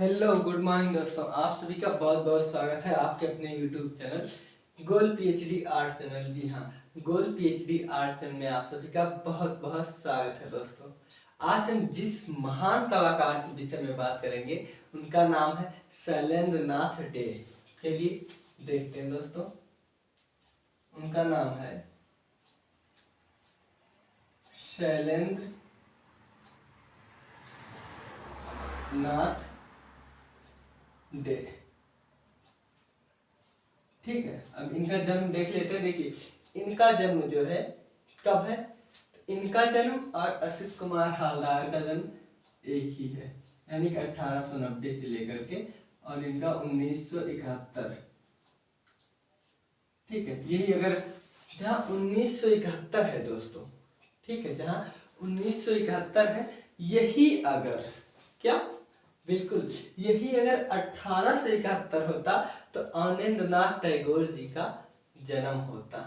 Hello good morning दोस्तों, आप सभी का बहुत बहुत स्वागत है आपके अपने यूट्यूब चैनल गोल पीएचडी आर्ट चैनल। जी हाँ, गोल पीएचडी आर्ट चैनल में आप सभी का बहुत बहुत स्वागत है दोस्तों। आज हम जिस महान कलाकार के विषय में बात करेंगे उनका नाम है शैलेंद्र नाथ डे। चलिए देखते हैं दोस्तों, उनका नाम है शैलेंद्र नाथ डे। ठीक है, अब इनका जन्म देख लेते हैं। देखिए इनका जन्म जो है कब है, तो इनका जन्म और असित कुमार हालदार का जन्म एक ही है, यानी कि 1890 से लेकर के और इनका 1971। ठीक है, यही अगर जहाँ 1971 है दोस्तों, ठीक है, जहाँ 1971 है, यही अगर क्या बिल्कुल यही अगर 1871 होता तो आनंदनाथ टैगोर जी का जन्म होता।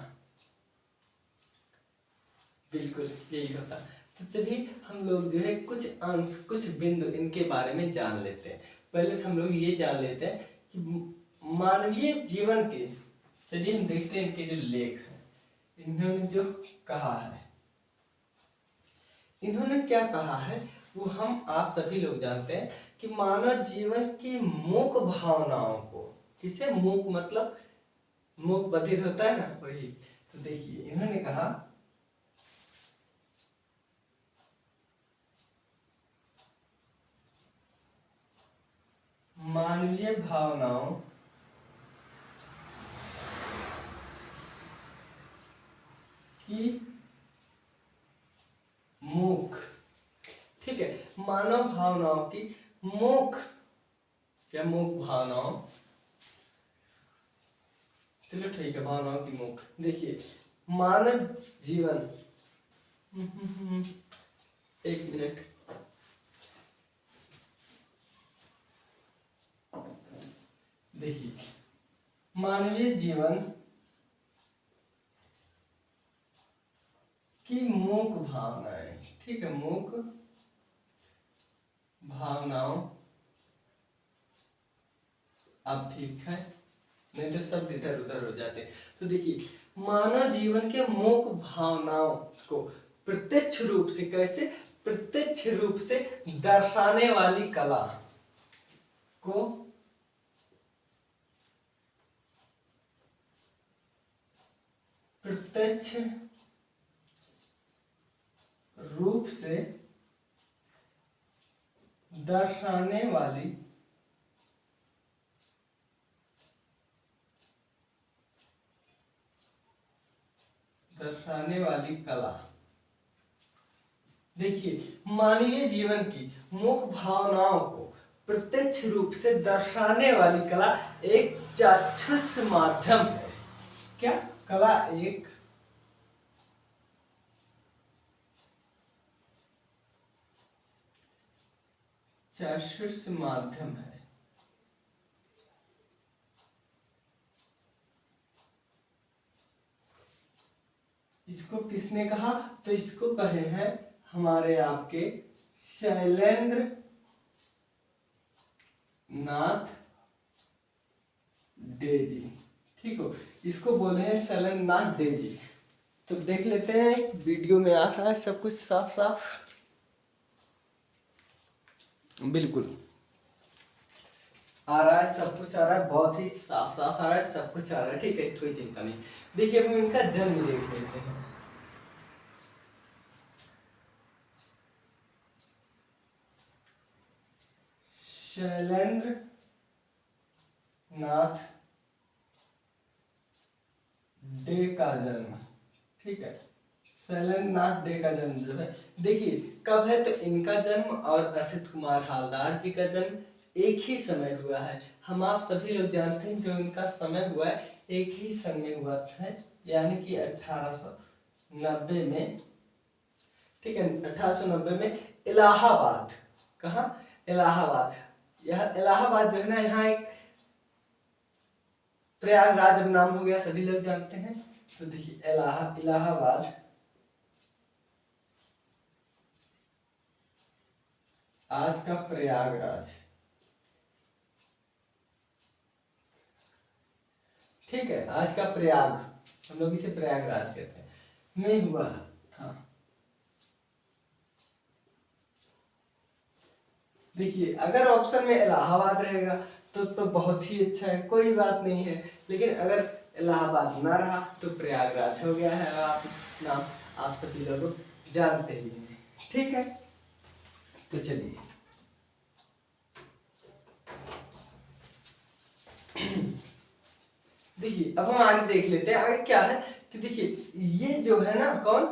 बिल्कुल यही होता। तो चलिए हम लोग जो है कुछ अंश कुछ बिंदु इनके बारे में जान लेते हैं। पहले तो हम लोग ये जान लेते हैं कि मानवीय जीवन के, चलिए हम देखते हैं इनके जो लेख हैं, इन्होंने जो कहा है, इन्होंने क्या कहा है वो हम आप सभी लोग जानते हैं कि मानव जीवन की मूक भावनाओं को, किसे मूक मतलब मूक बधिर होता है ना, वही। तो देखिए इन्होंने कहा मानवीय भावनाओं की मूक, ठीक है, मानव भावनाओं की मूक, क्या मूक भावनाओं, चलो ठीक है, भावनाओं की मूक। देखिए मानव जीवन एक मिनट, देखिए मानवीय जीवन की मूक भावनाएं, ठीक है, मूक भावनाओं, अब ठीक है, नहीं तो सब इधर उधर हो जाते। तो देखिए मानव जीवन के मूक भावनाओं को प्रत्यक्ष रूप से, कैसे प्रत्यक्ष रूप से दर्शाने वाली कला को प्रत्यक्ष रूप से दर्शाने वाली कला। देखिए मानवीय जीवन की मुख्य भावनाओं को प्रत्यक्ष रूप से दर्शाने वाली कला एक चाक्षुष माध्यम है। क्या कला एक चाक्षुष माध्यम है। इसको किसने कहा, तो इसको कहे हैं हमारे आपके शैलेंद्र नाथ डे जी। ठीक हो, इसको बोले हैं शैलेंद्र नाथ डे जी। तो देख लेते हैं, वीडियो में आता है सब कुछ साफ साफ, बिल्कुल आ रहा है, सब कुछ आ रहा है, बहुत ही साफ साफ आ रहा है, सब कुछ आ रहा है। ठीक है, कोई चिंता नहीं। देखिए हम इनका जन्म देख लेते हैं। शैलेंद्र नाथ डे का जन्म, ठीक है, शैलेंद्र नाथ डे का जन्म जो है, देखिए कब है, तो इनका जन्म और असित कुमार हालदार जी का जन्म एक ही समय हुआ है। हम आप सभी लोग जानते हैं जो इनका समय हुआ है एक ही समय हुआ है, यानी कि 1890 में। ठीक है, 1890 में इलाहाबाद, कहाँ, इलाहाबाद, यह इलाहाबाद जो है ना, यहाँ एक प्रयागराज अब नाम हो गया, सभी लोग जानते हैं। तो देखिए इलाहाबाद आज का प्रयागराज, ठीक है, आज का प्रयाग, हम लोग इसे प्रयागराज कहते हैं, में हुआ था। देखिए अगर ऑप्शन में इलाहाबाद रहेगा तो बहुत ही अच्छा है, कोई बात नहीं है, लेकिन अगर इलाहाबाद ना रहा तो प्रयागराज हो गया है, आप नाम आप सभी लोग जानते ही हैं। ठीक है, तो चलिए देखिए अब हम आगे देख लेते हैं। आगे क्या है कि देखिए ये जो है ना, कौन,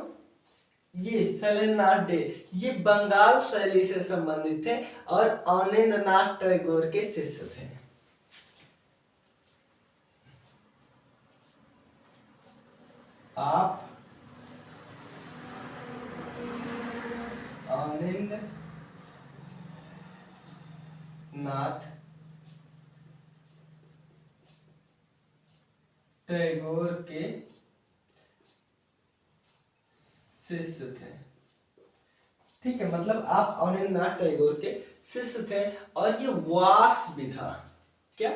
ये शैलेंद्रनाथ डे, ये बंगाल शैली से संबंधित थे और अवनींद्रनाथ टैगोर के शिष्य थे। आप अवनींद्रनाथ टैगोर के शिष्य थे। ठीक है, मतलब आप अवनींद्रनाथ टैगोर के शिष्य थे और ये वास विधा, क्या,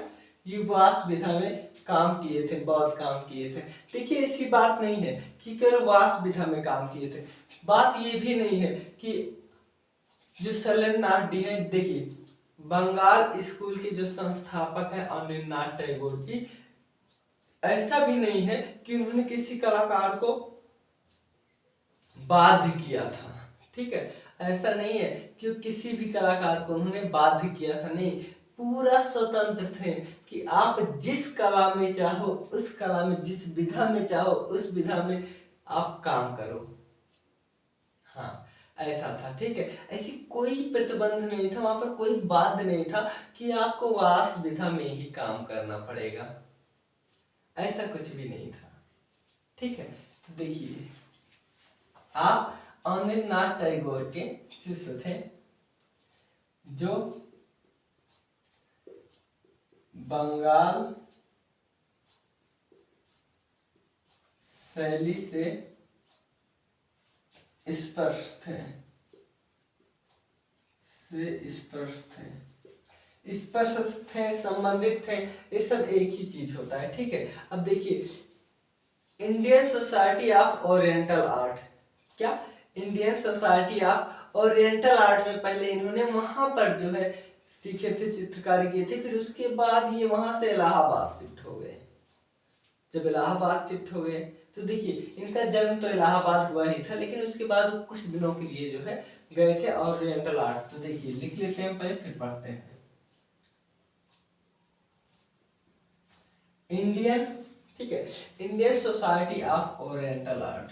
ये वास विधा में काम किए थे, बहुत काम किए थे। देखिए ऐसी बात नहीं है कि केवल वास विधा में काम किए थे, बात ये भी नहीं है कि जो शैलेंद्रनाथ डी है, देखिए बंगाल स्कूल के जो संस्थापक है अवनींद्रनाथ टैगोर जी, ऐसा भी नहीं है कि उन्होंने किसी कलाकार को बाध्य किया था। ठीक है, ऐसा नहीं है कि किसी भी कलाकार को उन्होंने बाध्य किया था, नहीं, पूरा स्वतंत्र थे कि आप जिस कला में चाहो उस कला में, जिस विधा में चाहो उस विधा में आप काम करो। हाँ ऐसा था। ठीक है, ऐसी कोई प्रतिबंध नहीं था, वहां पर कोई बाध्य नहीं था कि आपको वास विधा में ही काम करना पड़ेगा, ऐसा कुछ भी नहीं था। ठीक है, तो देखिए आप अवनींद्रनाथ टैगोर के शिष्य थे जो बंगाल शैली से स्पर्श थे, स्पर्श थे, संबंधित थे, ये सब एक ही चीज होता है। ठीक है, अब देखिए Indian society of oriental art, क्या, Indian society of oriental art में पहले इन्होंने वहां पर जो है सीखे थे, चित्रकारी किए थे, फिर उसके बाद ये वहां से इलाहाबाद शिफ्ट हो गए। जब इलाहाबाद शिफ्ट हो गए तो देखिए इनका जन्म तो इलाहाबाद हुआ ही था, लेकिन उसके बाद वो कुछ दिनों के लिए जो है गए थे ओरिएंटल आर्ट। तो देखिए लिख लेते हैं पहले, फिर पढ़ते हैं। इंडियन, ठीक है, Indian society of oriental art,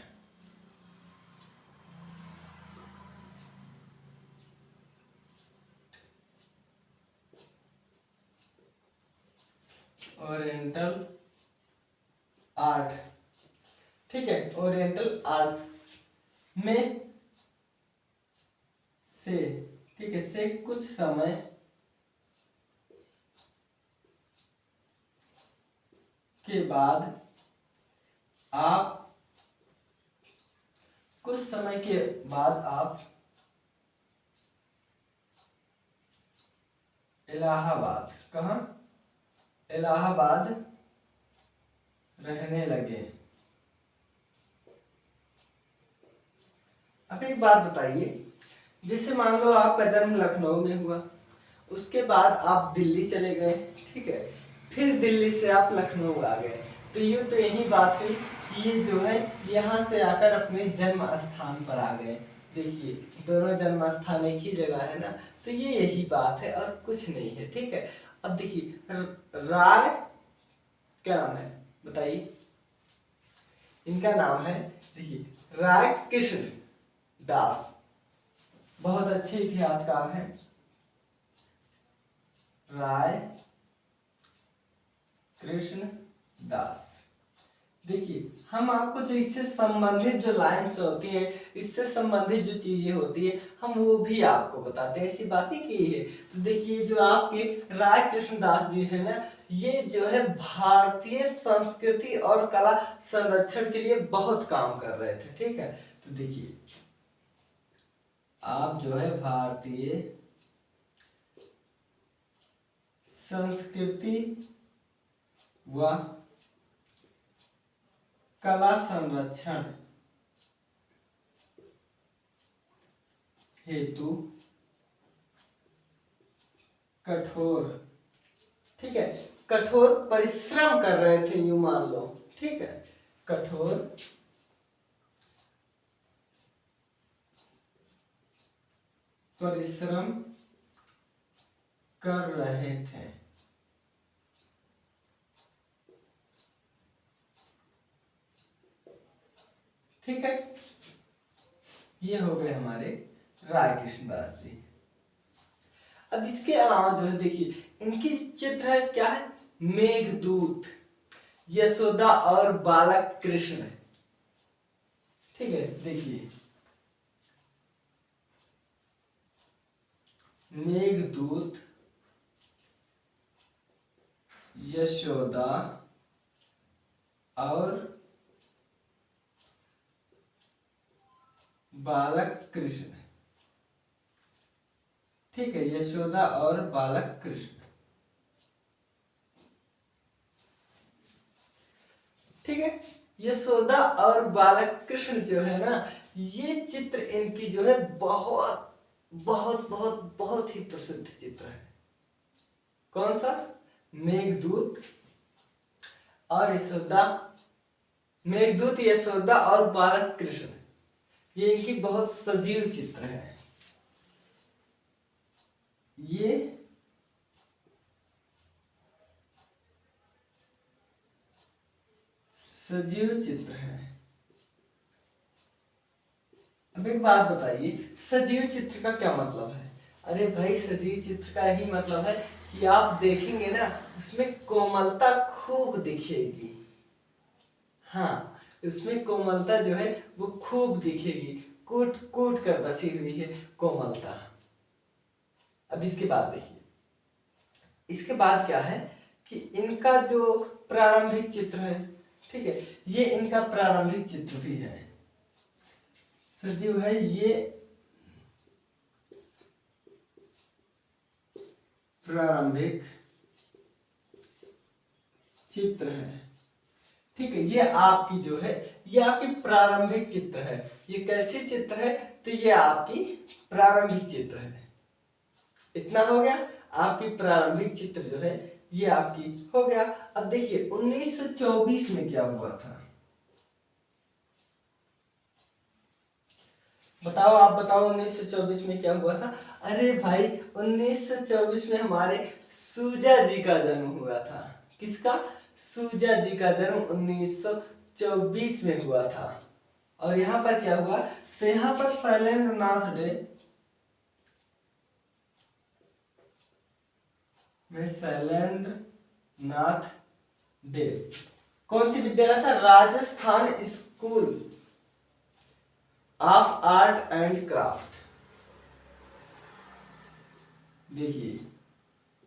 oriental art, ठीक है, ओरिएंटल आर्ट में से, ठीक है, से कुछ समय के बाद आप, कुछ समय के बाद आप इलाहाबाद, कहाँ, इलाहाबाद रहने लगे। अब एक बात बताइए, जैसे मान लो आपका जन्म लखनऊ में हुआ, उसके बाद आप दिल्ली चले गए, ठीक है, फिर दिल्ली से आप लखनऊ आ गए, तो यूँ तो यही बात हुई कि ये जो है यहाँ से आकर अपने जन्म स्थान पर आ गए। देखिए दोनों जन्म स्थान एक ही जगह है ना, तो ये यही बात है और कुछ नहीं है। ठीक है, अब देखिए राय, क्या नाम है बताइए, इनका नाम है, देखिए राय कृष्ण दास, बहुत अच्छे इतिहासकार हैं राय कृष्ण दास। देखिए हम आपको जो इससे संबंधित जो लाइन्स होती हैं, इससे संबंधित जो चीजें होती है, हम वो भी आपको बताते हैं, ऐसी बातें की है। तो देखिए जो आपके राय कृष्ण दास जी है ना, ये जो है भारतीय संस्कृति और कला संरक्षण के लिए बहुत काम कर रहे थे। ठीक है, तो देखिए आप जो है भारतीय संस्कृति व कला संरक्षण हेतु कठोर, ठीक है, कठोर परिश्रम कर रहे थे, यूं मान लो, ठीक है, कठोर परिश्रम कर रहे थे। ठीक है, ये हो गए हमारे राय कृष्णदास जी। अब इसके अलावा जो है देखिए, इनकी चित्र है क्या है, मेघदूत, यशोदा और बालक कृष्ण। ठीक है, देखिए मेघदूत, यशोदा और बालक कृष्ण। ठीक है, यशोदा और बालक कृष्ण। ठीक है, यशोदा और बालक कृष्ण जो है ना, ये चित्र इनकी जो है बहुत बहुत बहुत बहुत ही प्रसिद्ध चित्र है। कौन सा, मेघदूत और यशोदा, मेघदूत, यशोदा और बालक कृष्ण, ये इनकी बहुत सजीव चित्र है। ये सजीव चित्र है। अब एक बात बताइए, सजीव चित्र का क्या मतलब है? अरे भाई, सजीव चित्र का ही मतलब है कि आप देखेंगे ना, उसमें कोमलता खूब दिखेगी। हाँ, उसमें कोमलता जो है वो खूब दिखेगी, कूट कूट कर बसी हुई है कोमलता। अब इसके बाद देखिए, इसके बाद क्या है कि इनका जो प्रारंभिक चित्र है, ठीक है, ये इनका प्रारंभिक चित्र भी है, सजीव है, ये प्रारंभिक चित्र है। ठीक है, ये आपकी जो है, ये आपकी प्रारंभिक चित्र है। ये कैसी चित्र है? तो ये आपकी प्रारंभिक चित्र है। इतना हो गया, आपकी प्रारंभिक चित्र जो है ये आपकी हो गया। अब देखिए 1924 में क्या हुआ था, बताओ, आप बताओ 1924 में क्या हुआ था? अरे भाई, 1924 में हमारे सूजा जी का जन्म हुआ था। किसका? सूजा जी का जन्म 1924 में हुआ था। और यहाँ पर क्या हुआ? तो यहाँ पर शैलेंद्र नाथ डे में, शैलेंद्र नाथ डे कौन सी विद्यालय था? Rajasthan school of art and craft. देखिए,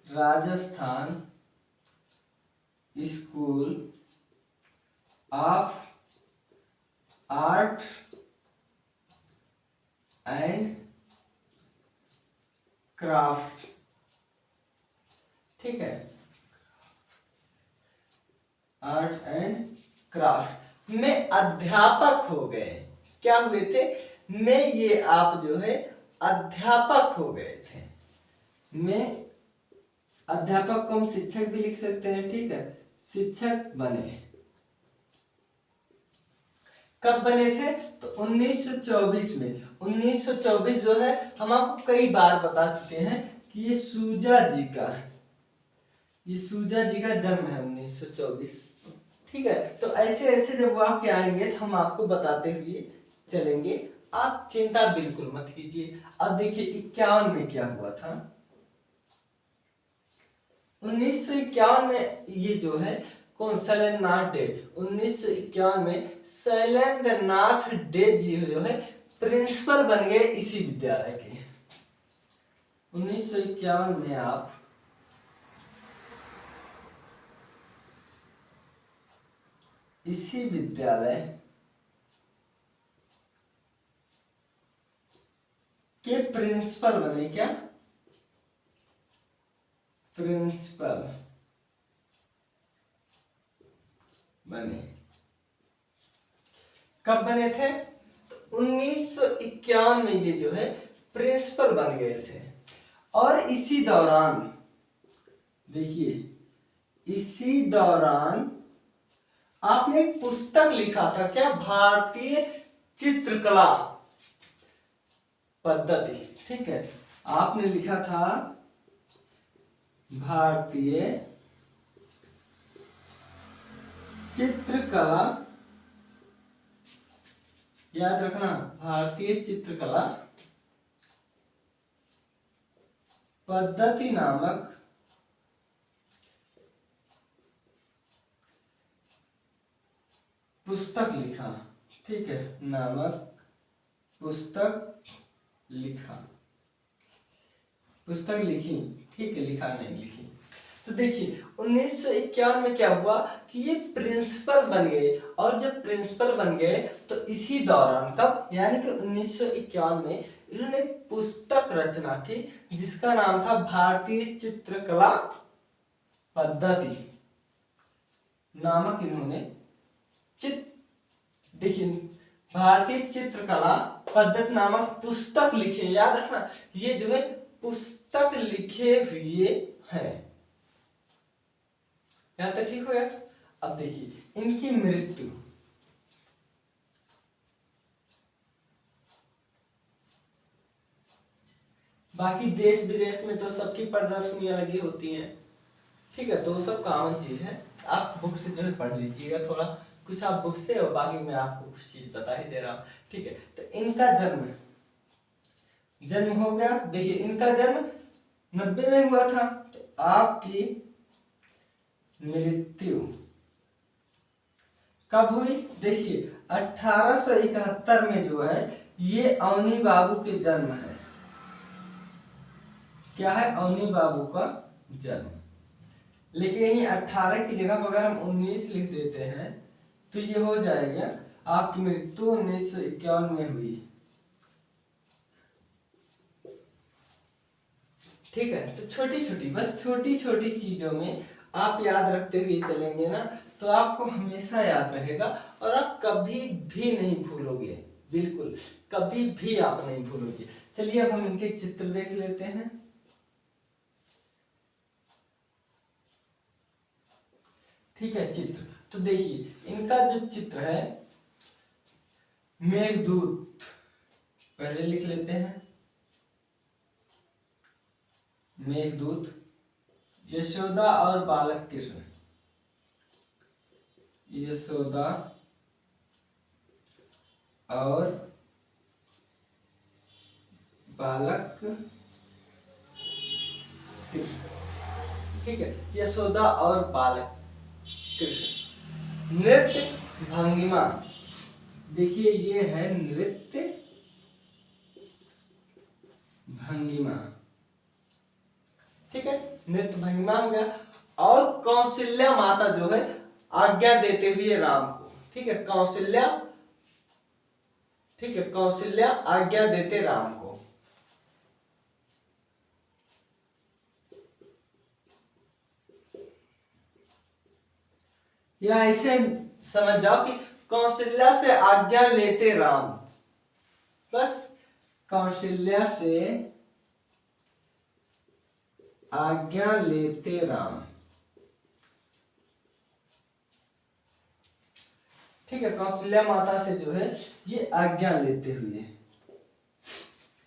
Rajasthan school of art and craft, ठीक है, आर्ट एंड क्राफ्ट में अध्यापक हो गए। क्या हुए थे? में ये आप जो है अध्यापक हो गए थे। में अध्यापक को हम शिक्षक भी लिख सकते हैं, ठीक है, शिक्षक बने। कब बने थे? तो 1924 में। 1924 जो है, हम आपको कई बार बता चुके हैं कि ये सूजा जी का, ये सूजा जी का जन्म है 1924। ठीक है, तो ऐसे ऐसे जब वाक्य आएंगे तो हम आपको बताते हुए चलेंगे, आप चिंता बिल्कुल मत कीजिए। अब देखिए 51 में क्या हुआ था। 1951 में ये जो है कौन? शैलेंद्र नाथ डे। 1951 में शैलेंद्र नाथ डे जी जो है प्रिंसिपल बन गए इसी विद्यालय के। 1951 में आप इसी विद्यालय के प्रिंसिपल बने। क्या? प्रिंसिपल बने। कब बने थे? तो 1951 में ये जो है प्रिंसिपल बन गए थे। और इसी दौरान देखिए, इसी दौरान आपने एक पुस्तक लिखा था क्या? भारतीय चित्रकला पद्धति। ठीक है, आपने लिखा था भारतीय चित्रकला, याद रखना, भारतीय चित्रकला पद्धति नामक पुस्तक लिखा। ठीक है, नामक पुस्तक लिखा, पुस्तक लिखी। ठीक है, लिखा नहीं, लिखी। तो देखिए 1951 में क्या हुआ कि ये प्रिंसिपल बन गए, और जब प्रिंसिपल बन गए तो इसी दौरान, कब, यानी कि 1951 में इन्होंने एक पुस्तक रचना की जिसका नाम था भारतीय चित्रकला पद्धति नामक, इन्होंने देखिए भारतीय चित्रकला पद्धति नामक पुस्तक लिखे। याद रखना, ये जो है पुस्तक लिखे हुए हैं। यहां तक ठीक हो गया? अब देखिए इनकी मृत्यु, बाकी देश विदेश में तो सबकी प्रदर्शनियां लगी होती हैं। ठीक है, तो सब कॉमन चीज है, आप बुक से जो है पढ़ लीजिएगा थोड़ा कुछ, आप बुक से, और बाकी मैं आपको कुछ चीज बता ही दे रहा हूं। ठीक है, तो इनका जन्म हो गया। देखिए इनका जन्म 90 में हुआ था, तो आपकी मृत्यु कब हुई? देखिए 1871 में जो है ये अवनी बाबू के जन्म है। क्या है? अवनी बाबू का जन्म। लेकिन यही 18 की जगह पर अगर हम 19 लिख देते हैं तो ये हो जाएगा, आपकी मृत्यु 1951 में हुई। ठीक है, तो छोटी छोटी, बस छोटी छोटी चीजों में आप याद रखते हुए चलेंगे ना, तो आपको हमेशा याद रहेगा और आप कभी भी नहीं भूलोगे, बिल्कुल कभी भी आप नहीं भूलोगे। चलिए अब हम इनके चित्र देख लेते हैं। ठीक है, चित्र तो देखिए इनका जो चित्र है, मेघदूत पहले लिख लेते हैं, मेघदूत, यशोदा और बालक कृष्ण, यशोदा और बालक कृष्ण। ठीक है, यशोदा और बालक कृष्ण। नृत्य भंगिमा, देखिए ये है नृत्य भंगिमा। ठीक है, नृत्य भंगिमा हो गया। और कौशल्या माता जो है आज्ञा देते हुए राम को। ठीक है, कौशल्या, ठीक है, कौशल्या आज्ञा देते राम को। या ऐसे समझ जाओ कि कौशल्या से आज्ञा लेते राम, बस कौशल्या से आज्ञा लेते राम। ठीक है, कौशल्या माता से जो है ये आज्ञा लेते हुए।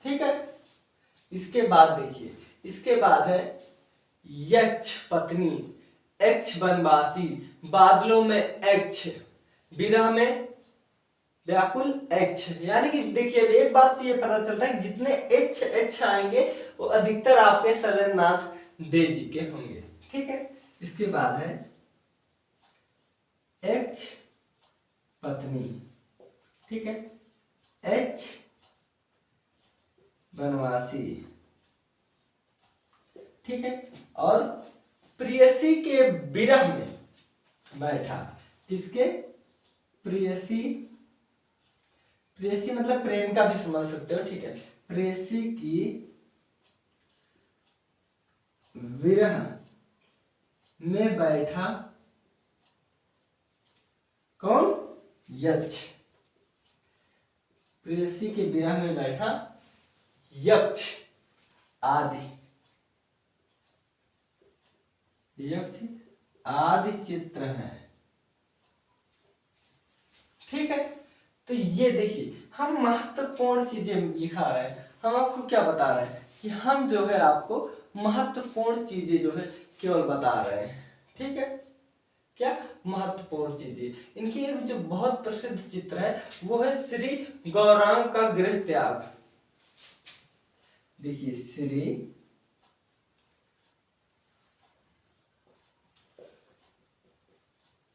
ठीक है, इसके बाद देखिए, इसके बाद है यक्ष पत्नी, यक्ष वनवासी, बादलों में यक्ष, विरह में व्याकुल यक्ष। यानी कि देखिए एक बात से ये पता चलता है जितने यक्ष आएंगे वो अधिकतर आपके सलेंद्रनाथ डे जी के होंगे। ठीक है, इसके बाद है यक्ष पत्नी। ठीक है, यक्ष वनवासी। ठीक है, और प्रेयसी के विरह में बैठा। किसके? प्रेयसी, प्रेयसी मतलब प्रेम का भी समझ सकते हो। ठीक है, प्रेयसी की विरह में बैठा कौन? यक्ष। प्रेयसी के विरह में बैठा यक्ष आदि, यक्ष आदि चित्र हैं। ठीक है, तो ये देखिए हम महत्वपूर्ण चीजें लिखा रहे हैं। हम आपको क्या बता रहे हैं कि हम जो है आपको महत्वपूर्ण चीजें जो है केवल बता रहे हैं। ठीक है, क्या महत्वपूर्ण चीजें। इनकी एक जो बहुत प्रसिद्ध चित्र है वो है श्री गौरांग का गृह त्याग। देखिए श्री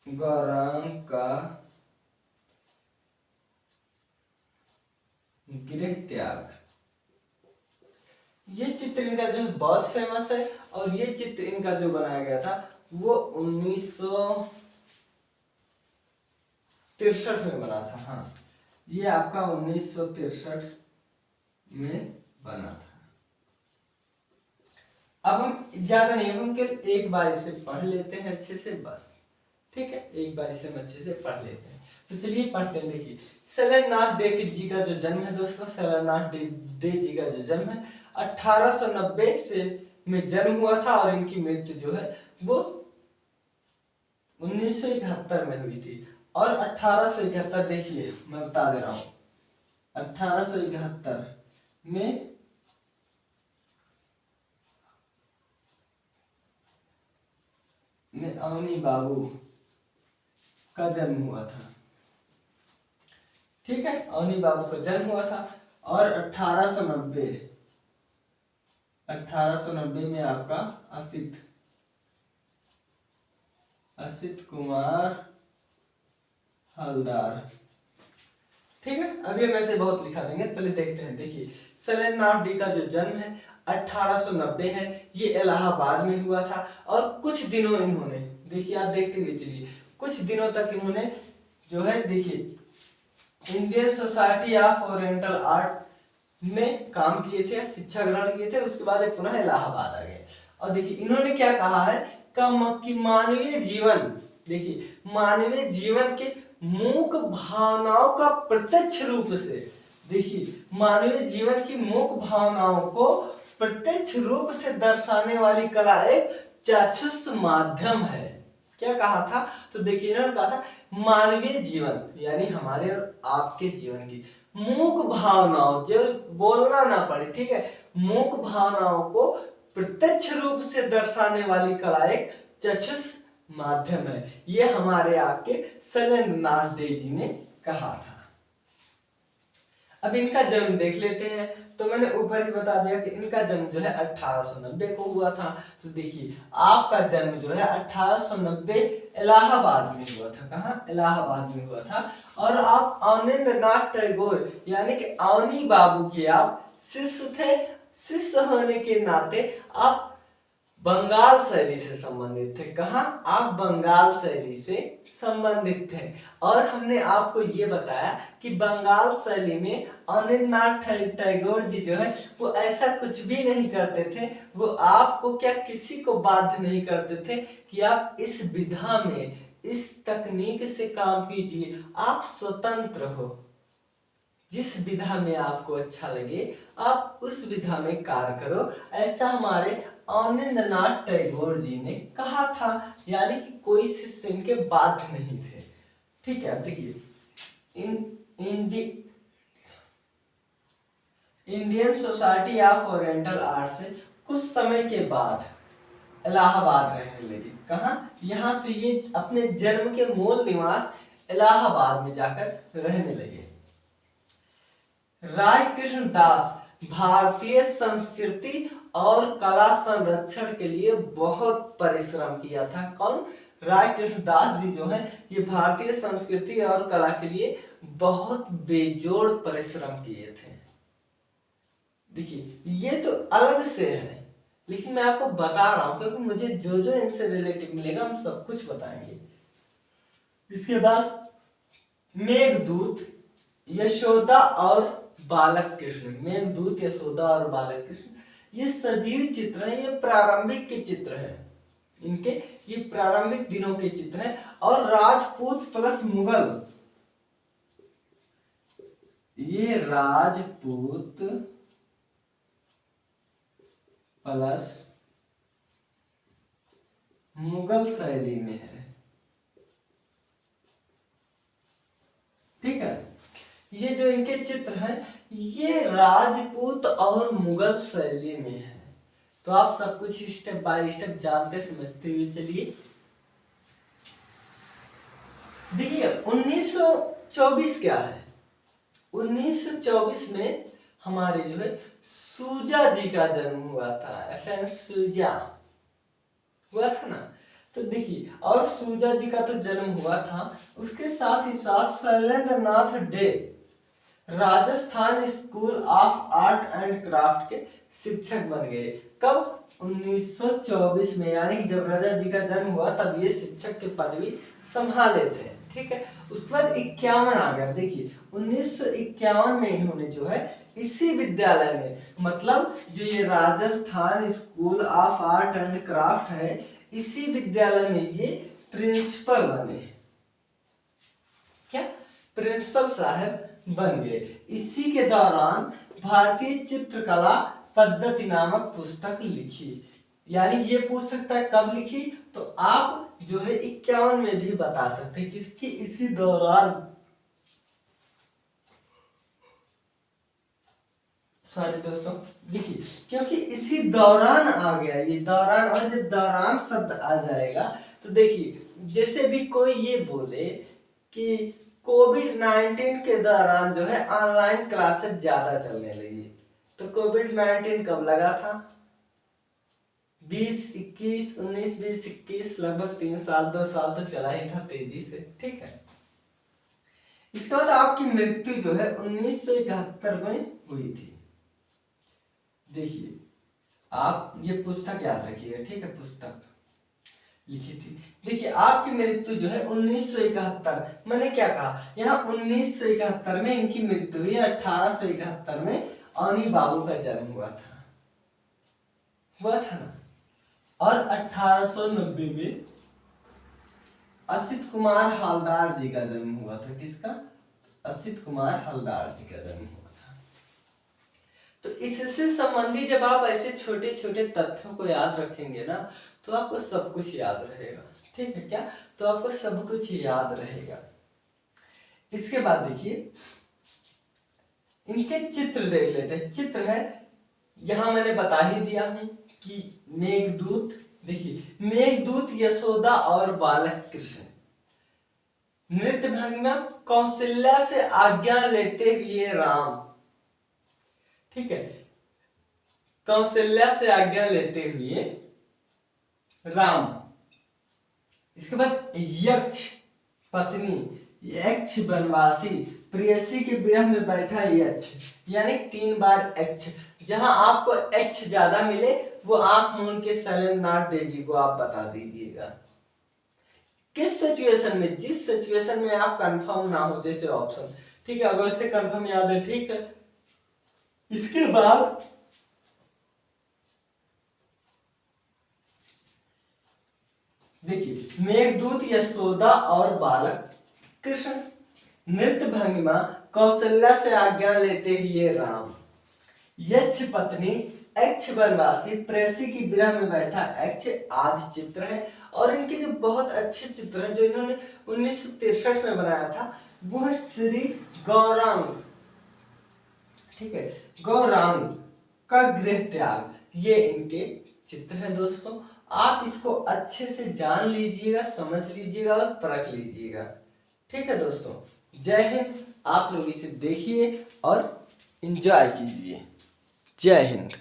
गौरांग का गृह त्याग, ये चित्र इनका जो है बहुत फेमस है। और ये चित्र इनका जो बनाया गया था वो 1963 में बना था। हाँ, ये आपका 1963 में बना था। अब हम ज्यादा नहीं, हम केवल एक बार इसे पढ़ लेते हैं अच्छे से, बस। ठीक है, एक बार इसे हम अच्छे से पढ़ लेते हैं। तो चलिए पढ़ते हैं। देखिए शैलेंद्रनाथ डे जी का जो जन्म है दोस्तों, शैलेंद्रनाथ डे जी का जो जन्म है 1890 से में जन्म हुआ था और इनकी मृत्यु जो है वो 1971 में हुई थी। और 1871, देखिए मैं बता दे रहा हूं, 1871 में अवनी बाबू का जन्म हुआ था। ठीक है, अवनी बाबू का जन्म हुआ था। और 1890 में आपका असित कुमार हलदार। ठीक है, अभी हम ऐसे बहुत लिखा देंगे, पहले देखते हैं। देखिए शैलेंद्रनाथ डी का जो जन्म है 1890 है, ये इलाहाबाद में हुआ था। और कुछ दिनों इन्होंने, देखिए आप देखते हुए चलिए, कुछ दिनों तक इन्होंने जो है देखिए Indian society of oriental art में काम किए थे, शिक्षा ग्रहण किए थे। उसके बाद पुनः इलाहाबाद आ गए। और देखिए इन्होंने क्या कहा है कि मानवीय जीवन, देखिए मानवीय जीवन के मूक भावनाओं का प्रत्यक्ष रूप से, देखिए मानवीय जीवन की मूक भावनाओं को प्रत्यक्ष रूप से दर्शाने वाली कला एक चाक्षुष माध्यम है। क्या कहा था? तो देखिए इन्होंने कहा था मानवीय जीवन यानी हमारे और आपके जीवन की मूक भावनाओं, जो बोलना ना पड़े, ठीक है, मूक भावनाओं को प्रत्यक्ष रूप से दर्शाने वाली कला एक चाक्षुष माध्यम है। ये हमारे आपके शैलेंद्रनाथ डे जी ने कहा था। अब इनका जन्म देख लेते हैं। तो मैंने ऊपर ही बता दिया कि इनका जन्म जो है 1890 को हुआ था। तो देखिए आपका जन्म जो है 1890 इलाहाबाद में हुआ था। कहाँ? इलाहाबाद में हुआ था। और आप अवनींद्रनाथ टैगोर यानी कि अवनी बाबू के आप शिष्य थे। शिष्य होने के नाते आप बंगाल शैली से संबंधित थे। कहाँ? आप बंगाल शैली से संबंधित थे। और हमने आपको ये बताया कि बंगाल शैली में अवनींद्रनाथ टैगोर जी जो है वो ऐसा कुछ भी नहीं करते थे। वो आपको क्या किसी को बाध्य नहीं करते थे कि आप इस विधा में, इस तकनीक से काम कीजिए, आप स्वतंत्र हो। जिस विधा में आपको अच्छा लगे आप उस विधा में कार्य करो, ऐसा हमारे अवनींद्रनाथ टैगोर जी ने कहा था। यानी कि कोई शिष्य इनके बाध्य नहीं थे। ठीक है, देखिए Indian society of oriental art से कुछ समय के बाद इलाहाबाद रहने लगे। कहाँ? यहाँ से ये अपने जन्म के मूल निवास इलाहाबाद में जाकर रहने लगे। राय कृष्ण दास भारतीय संस्कृति और कला संरक्षण के लिए बहुत परिश्रम किया था। कौन? राय कृष्ण दास जी जो है ये भारतीय संस्कृति और कला के लिए बहुत बेजोड़ परिश्रम किए थे। देखिए ये तो अलग से है, लेकिन मैं आपको बता रहा हूं क्योंकि मुझे जो जो इनसे रिलेटिव मिलेगा हम सब कुछ बताएंगे। इसके बाद मेघदूत, यशोदा और बालक कृष्ण, मेघदूत, यशोदा और बालक कृष्ण, ये सजीव चित्र हैं। ये प्रारंभिक के चित्र हैं इनके, ये प्रारंभिक दिनों के चित्र हैं। और राजपूत प्लस मुगल, ये राजपूत प्लस मुगल शैली में है। ठीक है, ये जो इनके चित्र हैं ये राजपूत और मुगल शैली में है। तो आप सब कुछ स्टेप बाय स्टेप जानते समझते हुए चलिए। देखिए 1924 क्या है, 1924 में हमारे जो है सूजा जी का जन्म हुआ था। सूजा हुआ था ना। तो देखिए, और सूजा जी का तो जन्म हुआ था, उसके साथ ही साथ Shailendra Nath De Rajasthan school of art and craft के शिक्षक बन गए। कब? 1924 में, यानी कि जब राजा जी का जन्म हुआ तब ये शिक्षक की पदवी संभाले थे। ठीक है, उसके बाद 51 आ गया। देखिए 1951 में इन्होंने जो है इसी विद्यालय में, मतलब जो ये Rajasthan school of art and craft है, इसी विद्यालय में ये प्रिंसिपल बने। क्या? प्रिंसिपल साहब बन गए। इसी के दौरान भारतीय चित्रकला पद्धति नामक पुस्तक लिखी। यानी ये पूछ सकता है कब लिखी, तो आप जो है 51 में भी बता सकते हैं किसकी, इसी दौरान। सॉरी दोस्तों, देखिए क्योंकि इसी दौरान आ गया ये दौरान, और जब दौरान शब्द आ जाएगा तो देखिए जैसे भी कोई ये बोले कि कोविड-19 के दौरान जो है ऑनलाइन क्लासेस ज्यादा चलने लगी, तो कोविड-19 कब लगा था? 20, 21, 19, 20, 21, लगभग 3 साल 2 साल तो चला ही था तेजी से। ठीक है, इसके बाद आपकी मृत्यु जो है 1971 में हुई थी। देखिए आप ये पुस्तक याद रखिएगा। ठीक है, पुस्तक लिखी थी। देखिए आपकी मृत्यु जो है 1971, मैंने क्या कहा यहाँ 1971 में इनकी मृत्यु हुई। 1871 में अवनी बाबू का जन्म हुआ था ना। और 1890 में असित कुमार हलदार जी का जन्म हुआ था। किसका? असित कुमार हलदार जी का जन्म हुआ था। तो इससे संबंधी जब आप ऐसे छोटे छोटे तथ्यों को याद रखेंगे ना, तो आपको सब कुछ याद रहेगा। ठीक है क्या? तो आपको सब कुछ याद रहेगा। इसके बाद देखिए इनके चित्र देख लेते हैं। चित्र है, यहां मैंने बता ही दिया हूं कि मेघदूत। देखिए मेघदूत यशोदा और बालक कृष्ण। नृत्य भंगिमा कौशल्या से आज्ञा लेते हुए राम। ठीक है, कौशल्या से आज्ञा लेते हुए राम। इसके बाद यक्ष पत्नी, यक्ष वनवासी, प्रेयसी के विरह में बैठा यक्ष, यानी 3 बार यक्ष। जहां आपको यक्ष ज्यादा मिले वो आंख मूंद के शैलेंद्र नाथ डे जी को आप बता दीजिएगा। किस सिचुएशन में? जिस सिचुएशन में आप कंफर्म ना हो, जैसे ऑप्शन। ठीक है, अगर इससे कंफर्म याद है ठीक है। इसके बाद देखिए मेघदूत यशोदा और बालक कृष्ण। नृत्य भंगिमा कौशल्या से आज्ञा लेते हुए राम। यक्ष पत्नी, यक्ष वनवासी, प्रेयसी की विरह में बैठा यक्ष आदि चित्र है। और इनके जो बहुत अच्छे चित्र हैं जो इन्होंने 1963 में बनाया था वो है श्री गौरांग। ठीक है, गौरांग का गृह त्याग, ये इनके चित्र हैं दोस्तों। आप इसको अच्छे से जान लीजिएगा, समझ लीजिएगा और परख लीजिएगा। ठीक है दोस्तों, जय हिंद। आप लोग इसे देखिए और एंजॉय कीजिए। जय हिंद।